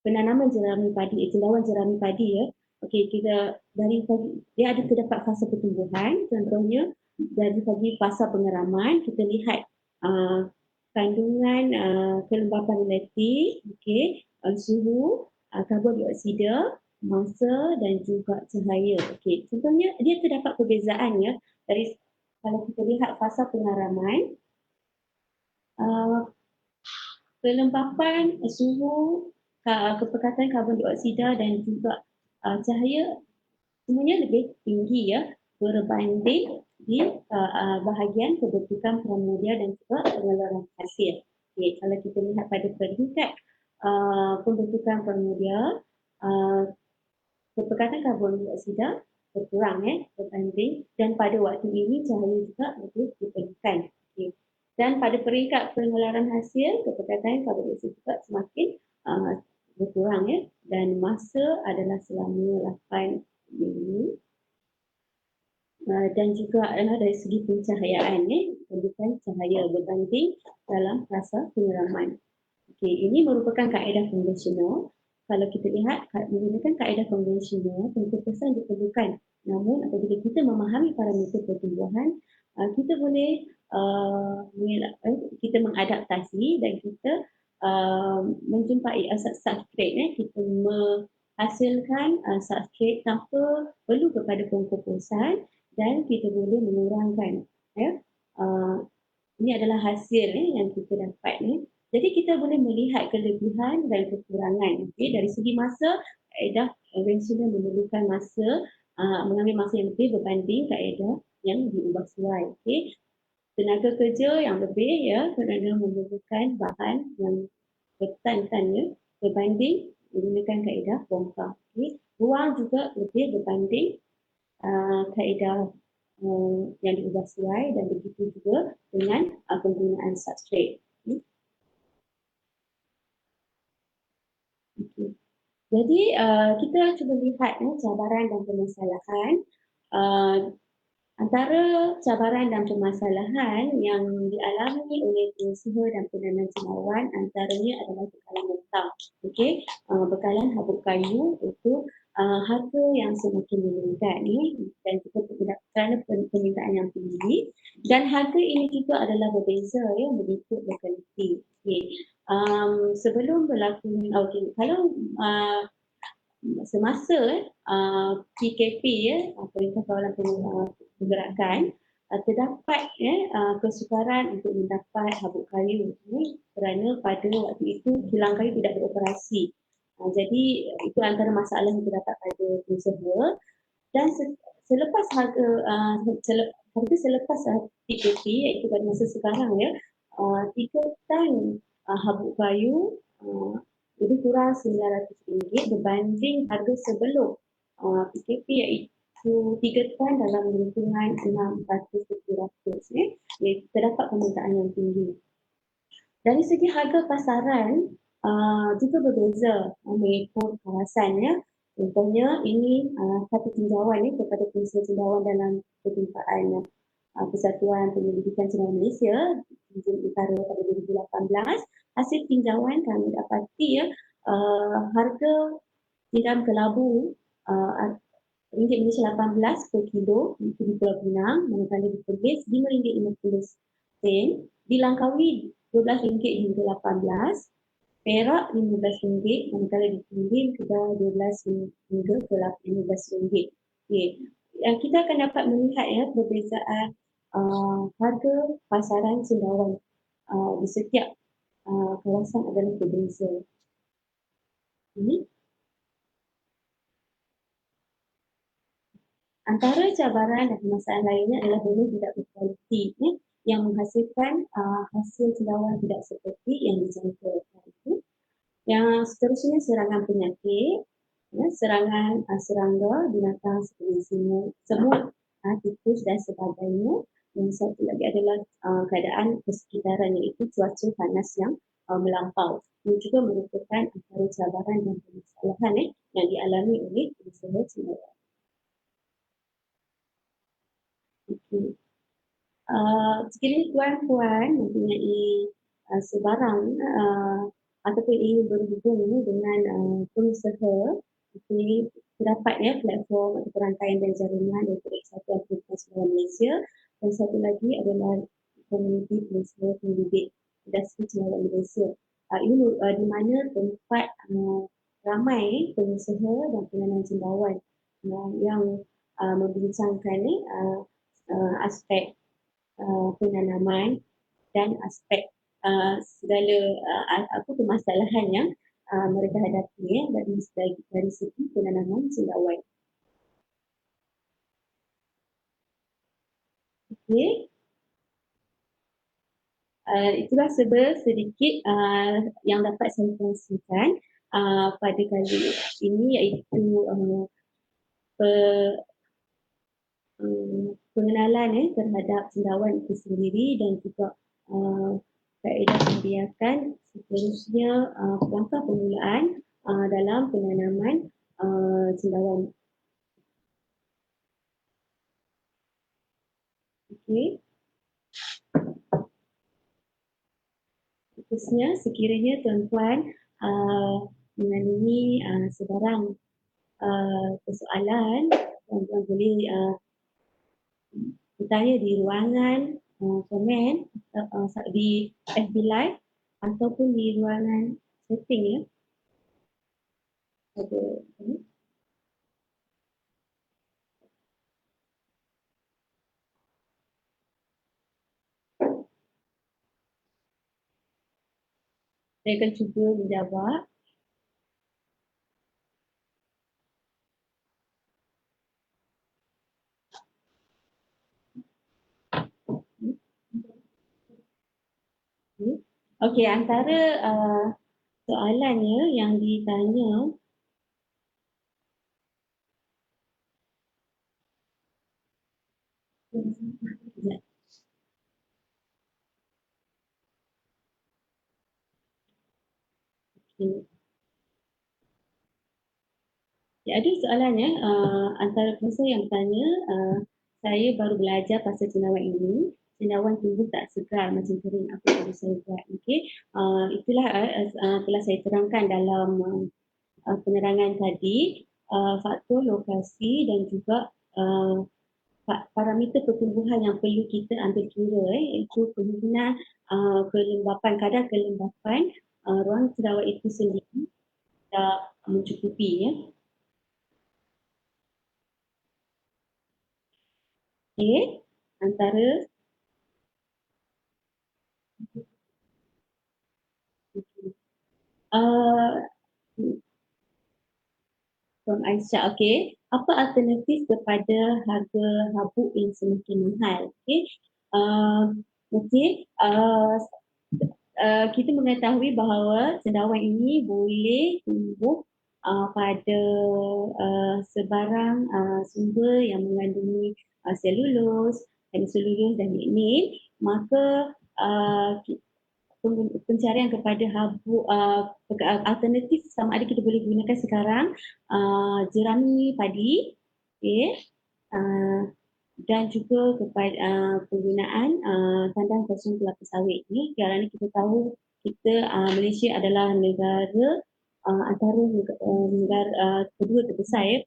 penanaman jerami padi, cendawan jerami padi. Kita dari dia ada terdapat fasa pertumbuhan. Contohnya dari segi fasa pengeraman, kita lihat kandungan kelembapan relatif, suhu, karbon dioksida, masa dan juga cahaya. Okey, contohnya dia terdapat perbezaan ya dari kalau kita lihat fasa pengaraman, kelembapan, suhu, kepekatan karbon dioksida dan juga cahaya semuanya lebih tinggi ya berbanding di bahagian kebentukan pramudia dan juga pengeluaran hasil. Okay, kalau kita lihat pada peringkat pembentukan pramudia, kepekatan karbon dioksida berkurang berbanding, dan pada waktu ini cahaya juga lebih diperlukan. Okay. Dan pada peringkat pengeluaran hasil, kepekatan karbon dioksida juga semakin berkurang dan masa adalah selama 8 minggu. Dan juga dari segi pencahayaan bukan cahaya berbanding dalam fasa penyiraman. Okey, ini merupakan kaedah konvensional. Kalau kita lihat menggunakan kaedah konvensional, pengkepusan diperlukan. Namun apabila kita memahami parameter pertumbuhan, kita boleh kita mengadaptasi dan kita menjumpai substrate kita menghasilkan substrate tanpa perlu kepada pengkepusan dan kita boleh mengurangkan ini adalah hasil yang kita dapat Jadi kita boleh melihat kelebihan dan kekurangan. Dari segi masa, kaedah konvensional memerlukan masa, mengambil masa yang lebih berbanding kaedah yang diubah suai. Tenaga kerja yang lebih kerana memerlukan bahan yang bertahan berbanding menggunakan kaedah bongkar. Ruang juga lebih berbanding kaedah yang diubah suai, dan begitu juga dengan penggunaan substrate. Okay. Jadi kita cuba lihat cabaran dan permasalahan. Antara cabaran dan permasalahan yang dialami oleh pengusaha dan penanam cendawan antaranya adalah bekalan mentah. Okey, bekalan habuk kayu itu harga yang semakin meningkat dan juga kerana permintaan yang tinggi, dan harga ini juga adalah berbeza mengikut lokaliti. Okey, sebelum berlaku kalau semasa PKP Perintah Kawalan Pergerakan terdapat kesukaran untuk mendapat habuk kayu kerana pada waktu itu kilang kayu tidak beroperasi. Jadi itu antara masalah yang terdapat pada pengusaha, dan selepas harga selepas PKP iaitu pada masa sekarang 3 tan habuk kayu lebih kurang RM900 berbanding harga sebelum PKP iaitu 3 tan dalam lingkungan 600-700. Terdapat permintaan yang tinggi. Dari segi harga pasaran juga berbeza mengikut kawasan. Contohnya ini satu tinjauan kepada pengusaha cendawan dalam pertumpaan Persatuan Penyelidikan Cendawan Malaysia Jun Utara pada 2018. Hasil tinjauan kami dapati harga tiram kelabu ringgit Malaysia 18 per kilo di Pulau Pinang, manakala di Perlis RM5.50, di Langkawi RM12 hingga 18, Perak RM15, manakala di Pinggir Kedah RM12 hingga ke RM15. Okay. Kita akan dapat melihat perbezaan harga pasaran cendawan di setiap kawasan adalah berbeza. Ini antara cabaran dan masalah lainnya adalah benih tidak berkualiti yang menghasilkan hasil cendawan tidak seperti yang dijangkakan. Yang seterusnya serangan penyakit, serangan serangga, binatang seperti semut, tikus dan sebagainya. Yang satu lagi adalah keadaan persekitaran, iaitu cuaca panas yang melampau. Ini juga merupakan antara cabaran dan permasalahan yang dialami oleh pengusaha cendawan. Okay. Sekiranya tuan-tuan mempunyai sebarang ataupun ingin berhubung dengan pengusaha, terdapat platform atau rangkaian dan jaringan daripada Kesatuan Pengusaha Cendawan Malaysia, dan satu lagi adalah komuniti pengusaha pendidik industri cendawan Malaysia. Ini di mana tempat ramai pengusaha dan penanam cendawan yang membincangkan aspek penanaman dan aspek segala permasalahan yang mereka hadapi dari segi penanaman cendawan. Okey. Itulah sedikit yang dapat saya kongsikan pada kali ini, iaitu pengenalan terhadap cendawan itu sendiri dan juga kaedah pembiakan, seterusnya langkah permulaan dalam penanaman cendawan. Okey. Khususnya sekiranya tuan-tuan mengalami sebarang persoalan, tuan-tuan boleh bertanya di ruangan komen di FB Live ataupun di ruangan setting ya. Ada saya akan cuba menjawab. Okey, antara soalannya yang ditanya okay. Ya, ada soalannya antara pengusaha yang bertanya, saya baru belajar pasal cendawan ini, cendawan tumbuh tak segar macam kering, apa yang perlu saya buat? Okey, itulah telah saya terangkan dalam penerangan tadi, faktor lokasi dan juga parameter pertumbuhan yang perlu kita ambil kira, iaitu kemungkinan kelembapan, kadar kelembapan ruang cendawan itu sendiri tak mencukupi ya. Okey, antara from Aisyah, okey. Apa alternatif kepada harga habuk yang semakin mahal? Okey. Kita mengetahui bahawa cendawan ini boleh tumbuh pada sebarang sumber yang mengandungi selulus dan lignin, maka pencarian kepada habuk alternatif sama ada kita boleh gunakan sekarang jerami padi, okay, dan juga kepada penggunaan tandan kosong kelapa sawit ni, kerana kita tahu kita Malaysia adalah negara antara negara kedua terbesar ya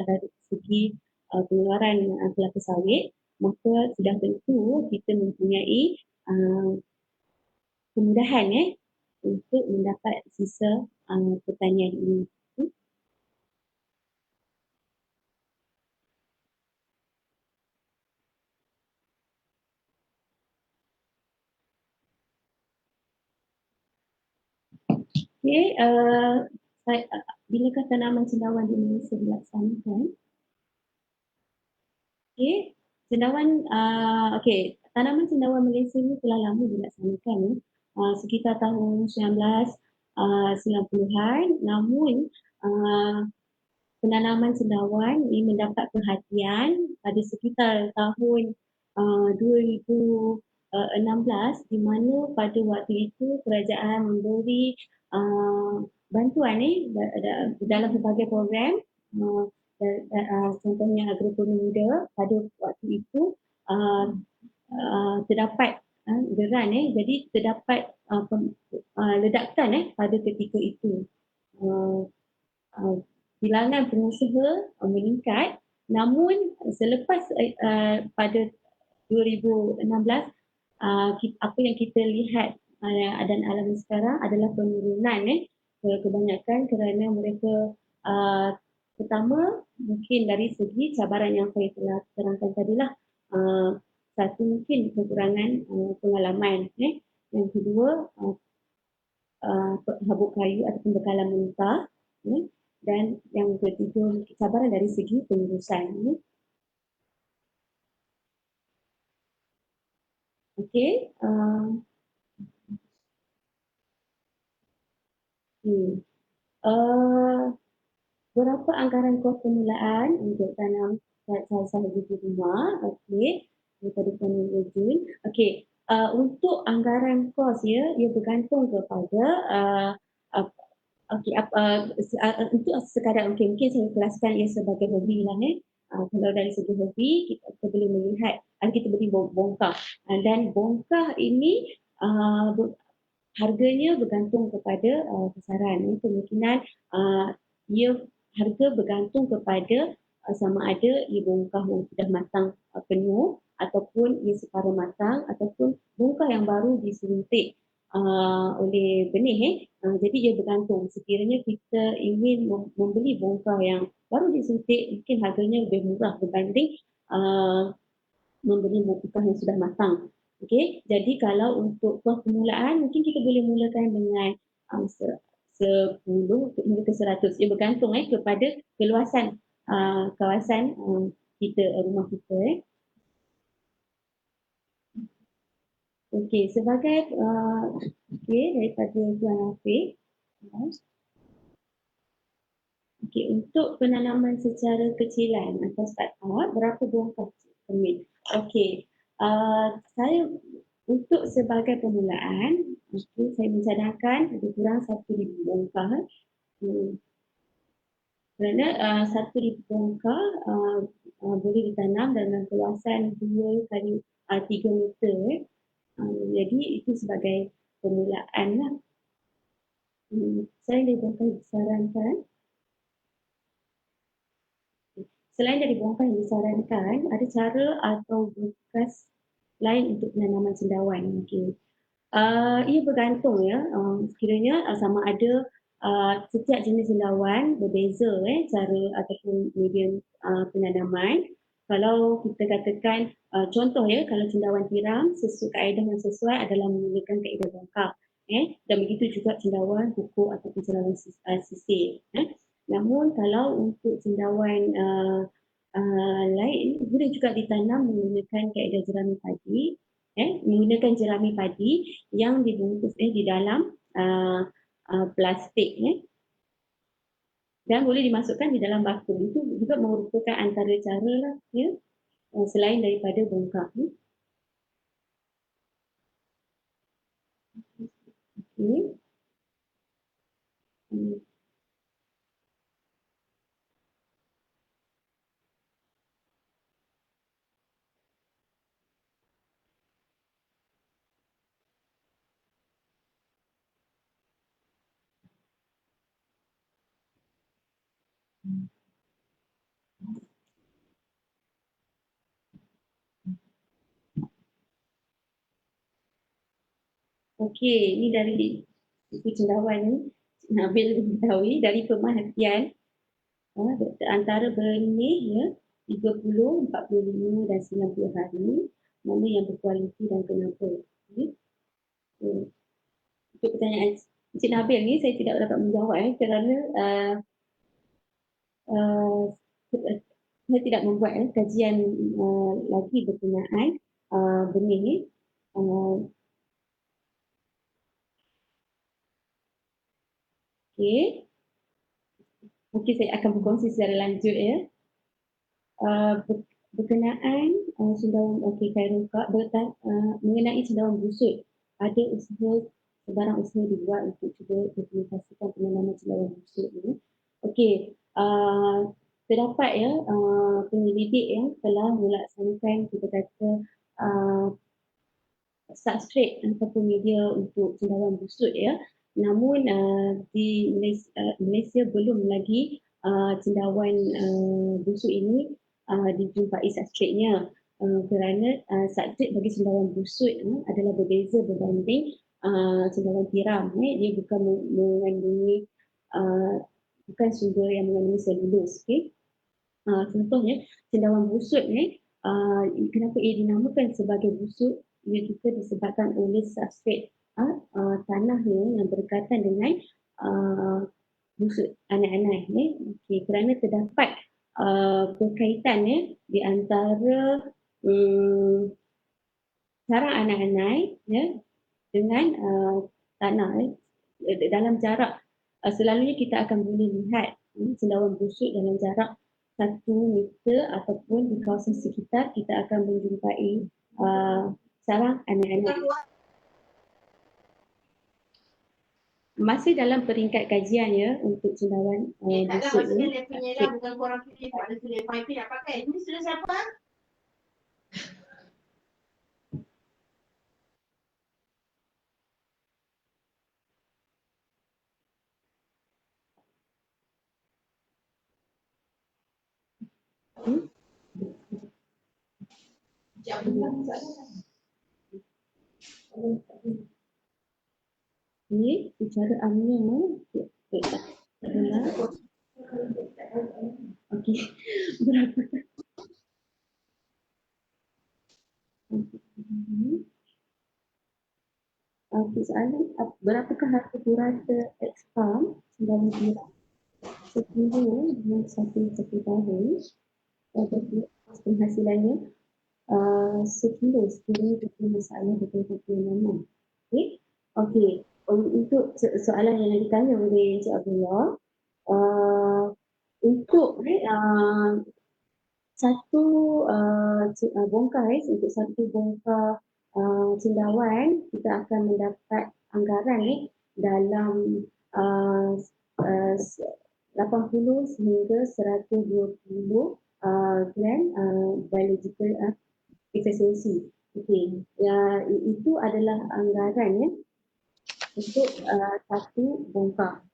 dari segi pengeluaran kelapa sawit, maka sudah tentu kita mempunyai kemudahan untuk mendapat sisa pertanian ini. Okey, bilakah tanaman cendawan di Malaysia dilaksanakan? Okey, tanaman cendawan Malaysia ini telah lama dilaksanakan sekitar tahun 1990-an, namun penanaman cendawan ini mendapat perhatian pada sekitar tahun 2016, di mana pada waktu itu kerajaan memberi bantuan dalam berbagai program, contohnya agroekonomi muda. Pada waktu itu terdapat geran, jadi terdapat ledakan pada ketika itu. Bilangan pengusaha meningkat, namun selepas pada 2016 apa yang kita lihat dan alami sekarang adalah penurunan kebanyakan kerana mereka pertama mungkin dari segi cabaran yang saya telah terangkan tadilah, satu mungkin kekurangan pengalaman, yang kedua habuk kayu ataupun bekalan mentah, dan yang ketiga cabaran dari segi pengurusan. Okey, berapa anggaran kos permulaan untuk tanam sahaja di rumah? Okey, daripada Pemilihan Jun. Okey, untuk anggaran kos ia bergantung kepada untuk sekadar mungkin saya kelaskan ia sebagai hobi lah. Kalau dari segi hobi kita boleh melihat kita boleh bongkar, dan bongkar ini harganya bergantung kepada pasaran. Kemungkinan ia harga bergantung kepada sama ada ia bongkar yang sudah matang penuh ataupun ia separuh matang ataupun bongkar yang baru disuntik oleh benih. Jadi ia bergantung. Sekiranya kita ingin membeli bongkar yang baru disuntik, mungkin harganya lebih murah berbanding membeli bongkar yang sudah matang. Okey, jadi kalau untuk kos permulaan mungkin kita boleh mulakan dengan 10 hingga ke 100. Ia bergantung kepada keluasan kawasan kita, rumah kita. Okey, sebagai daripada Tuan Afiq. Okey, untuk penanaman secara kecilan atau start-up, berapa bongkar permit? Okey, saya untuk sebagai permulaan, saya mencadangkan lebih kurang 1,000 bongkar. Kerana 1,000 bongkar boleh ditanam dalam keluasan 2 kali 3 meter. Jadi itu sebagai permulaan lah. Selain dari bongkar yang disarankan, ada cara atau bekas lain untuk penanaman cendawan. Ia bergantung sekiranya sama ada setiap jenis cendawan berbeza cara ataupun medium penanaman. Kalau kita katakan contoh kalau cendawan tiram, kaedah yang sesuai adalah menggunakan kaedah bongkar. Dan begitu juga cendawan pokok ataupun cendawan sisir. Namun kalau untuk cendawan lain boleh juga ditanam menggunakan kaedah jerami padi, menggunakan jerami padi yang dibungkus di dalam plastik, dan boleh dimasukkan di dalam bakul. Itu juga merupakan antara cara lah, selain daripada bongkar. Okey, ini dari buku cendawan ni, Nabil Betawi, dari pemerhatian antara benih 30, 45 dan 90 hari, mana yang berkualiti dan kenapa. Untuk pertanyaan Encik Nabil ni saya tidak dapat menjawab kerana saya tidak membuat kajian lagi berkenaan benih ni. Mungkin saya akan berkongsi secara lanjut berkenaan cendawan mengenai cendawan busut. Ada sebarang usaha dibuat untuk cuba implementasikan penanaman cendawan busut ini. Terdapat penyelidik yang telah melaksanakan kita kata substrate ataupun media untuk cendawan busut namun di Malaysia belum lagi cendawan busut ini dijumpai substrate-nya, kerana substrate bagi cendawan busut adalah berbeza berbanding cendawan tiram. Dia bukan mengandungi bukan sumber yang mengandungi selulus. Okay? Contohnya cendawan busuk kenapa ia dinamakan sebagai busuk? Ia juga disebabkan oleh substrat tanahnya yang berkaitan dengan busuk anai-anai. Okay, kerana terdapat berkaitan di antara sarang anai-anai dengan tanah dalam jarak selalunya kita akan boleh lihat cendawan busuk dalam jarak 1 meter ataupun di kawasan sekitar kita akan menjumpai sarang anai-anai. Masih dalam peringkat kajian ya untuk cendawan busuk ni. dia punya lah, bukan korang pilih, tak ada pilih pipe nak pakai. Ini sudah siapa? Ini bicara amnya adalah okey berapa soalan berapakah harga purata X-Farm dalam sekilo dengan satu tahun penghasilannya sekilo masalah betul-betul nama. Okey. Untuk soalan yang ditanya oleh Encik Abdullah, untuk satu bongkar untuk satu bongkar cendawan kita akan mendapat anggaran dalam 80 sehingga 120 gram biological efficiency. Okey, itu adalah anggaran untuk satu bongkar.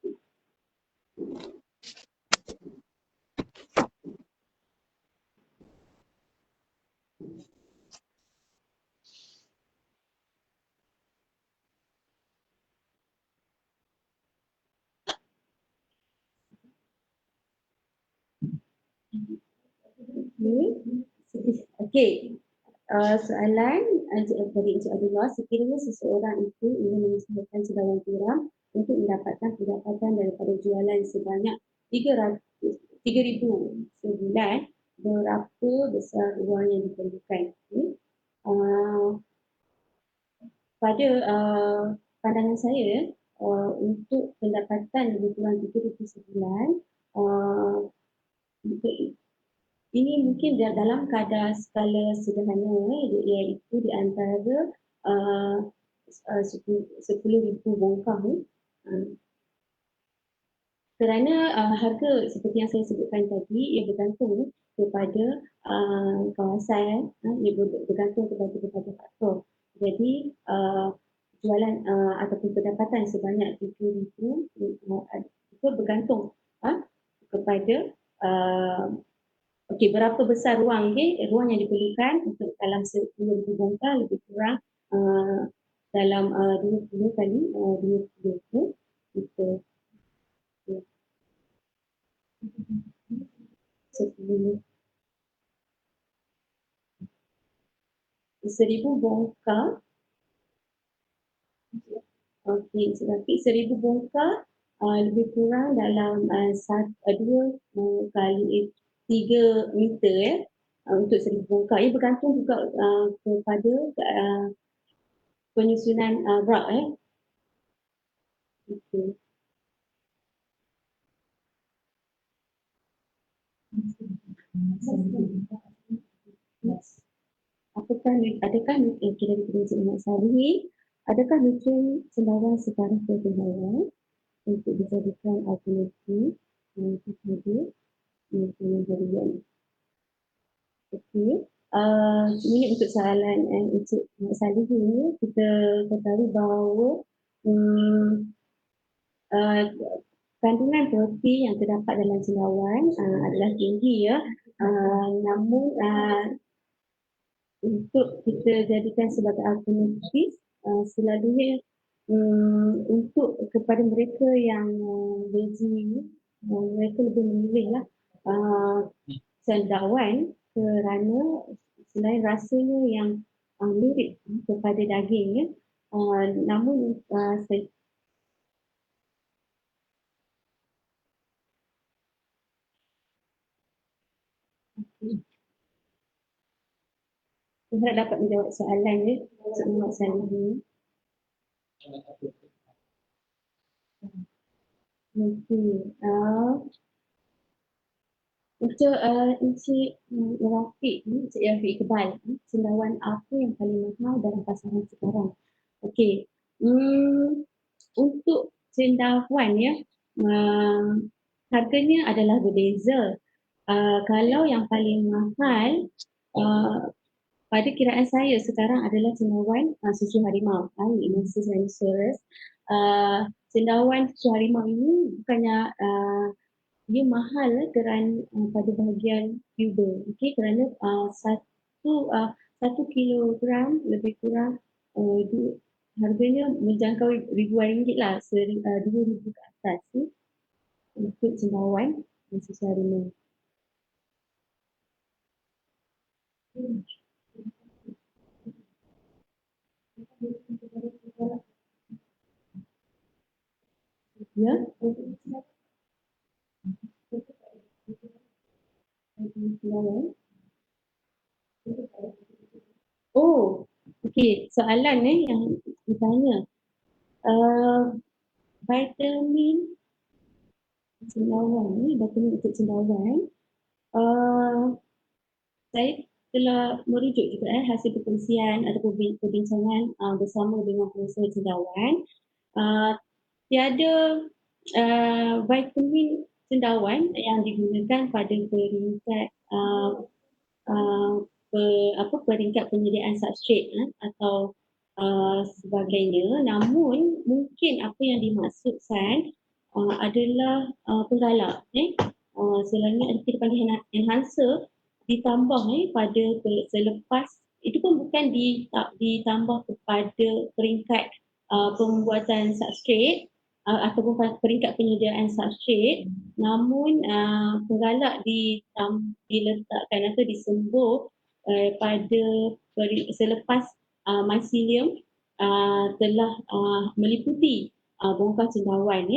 Okey. Soalan dari Encik Abdullah, sekiranya seseorang itu ingin mengusahakan cendawan tiram untuk mendapatkan pendapatan daripada jualan sebanyak 3,000 sebulan, berapa besar wang yang diperlukan? Pada pandangan saya, untuk pendapatan lebih kurang 3,000 sebulan, ini mungkin dalam kadar skala sederhana, iaitu di antara 10,000 bongkar ni. Kerana harga seperti yang saya sebutkan tadi, ia bergantung kepada kawasan, ia bergantung kepada faktor. Jadi jualan ataupun pendapatan sebanyak 7,000 itu bergantung kepada berapa besar ruang ruang yang diperlukan untuk dalam 10,000 bongkar lebih kurang dalam 20 kali 20 itu 1,000 bongkar. Okey, tetapi 1,000 bongkar lebih kurang dalam 2 kali 3 meter untuk 1,000 bongkar. Ia bergantung juga kepada penyusunan rak. Okay. Adakah kira Encik Muhammad Salihin, adakah nutrien cendawan secara tertentu untuk dijadikan alternatif kepada nutrien harian? Okey. Ini untuk soalan Encik Muhammad Salihin ni, kita ketahui bahawa kandungan protein yang terdapat dalam cendawan adalah tinggi ya. Namun untuk kita jadikan sebagai alternatif selalunya untuk kepada mereka yang lazy, mereka lebih memilih lah cendawan kerana selain rasanya yang mirip kepada daging ya, namun saya harap dapat menjawab soalan ya, Cik Muhammad Salihin. Okey, untuk Encik Rafiq ni, Encik Rafiq Iqbal, cendawan apa yang paling mahal dalam pasaran sekarang? Okey, untuk cendawan ya, harganya adalah berbeza. Kalau yang paling mahal pada kiraan saya sekarang adalah cendawan susu harimau, Nemesis rhinoceros. Cendawan susu harimau ini bukannya dia mahal kerana pada bahagian tuber, okey, kerana satu kilogram lebih kurang harganya menjangkau ribuan ringgit lah, 2,000 ke atas untuk cendawan susu harimau. Ya. Oh, okey, soalan yang ditanya. Vitamin cendawan ni, vitamin untuk cendawan, saya telah merujuk juga hasil perkongsian ataupun perbincangan bersama dengan pengusaha cendawan. Tiada vitamin cendawan yang digunakan pada peringkat peringkat penyediaan substrat atau sebagainya. Namun mungkin apa yang dimaksudkan adalah penggalak. Selangnya kita panggil enhancer, ditambah pada selepas itu pun bukan ditambah kepada peringkat pembuatan substrat ataupun peringkat penyediaan substrat, namun penggalak diletakkan atau disembur pada selepas mycelium telah meliputi bongkah cendawan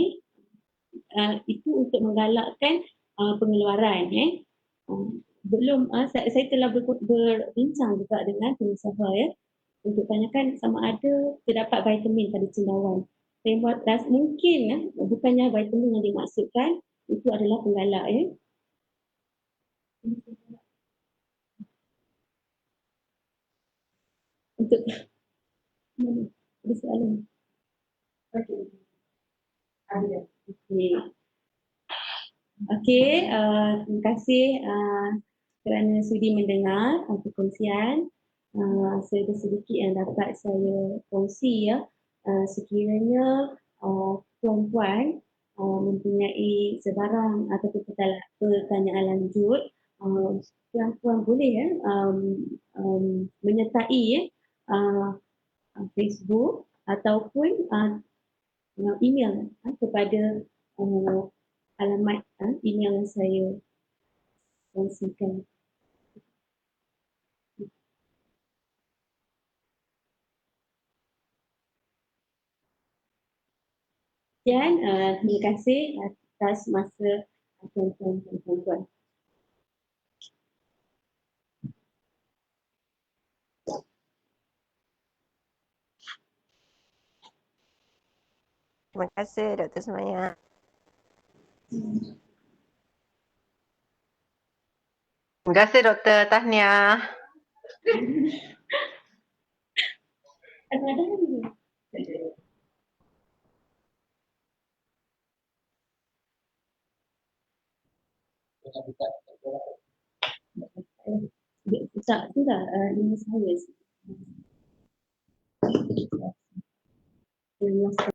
itu untuk menggalakkan pengeluaran. Belum saya telah berbincang juga dengan pengusaha untuk tanyakan sama ada terdapat vitamin pada cendawan. Saya buat mungkin bukannya vitamin yang dimaksudkan, itu adalah penggalak Untuk ada soalan? Okey. Okey, terima kasih kerana sudi mendengar perkongsian. Sedikit yang dapat saya kongsi sekiranya puan-puan mempunyai sebarang ataupun pertanyaan lanjut, puan-puan boleh menyertai Facebook ataupun email kepada alamat email yang saya kongsikan. Dan terima kasih atas masa tuan-tuan dan puan-puan. Terima kasih Dr. Sumaya. Terima kasih Dr. Tahniah. Tak, sudah ini saya.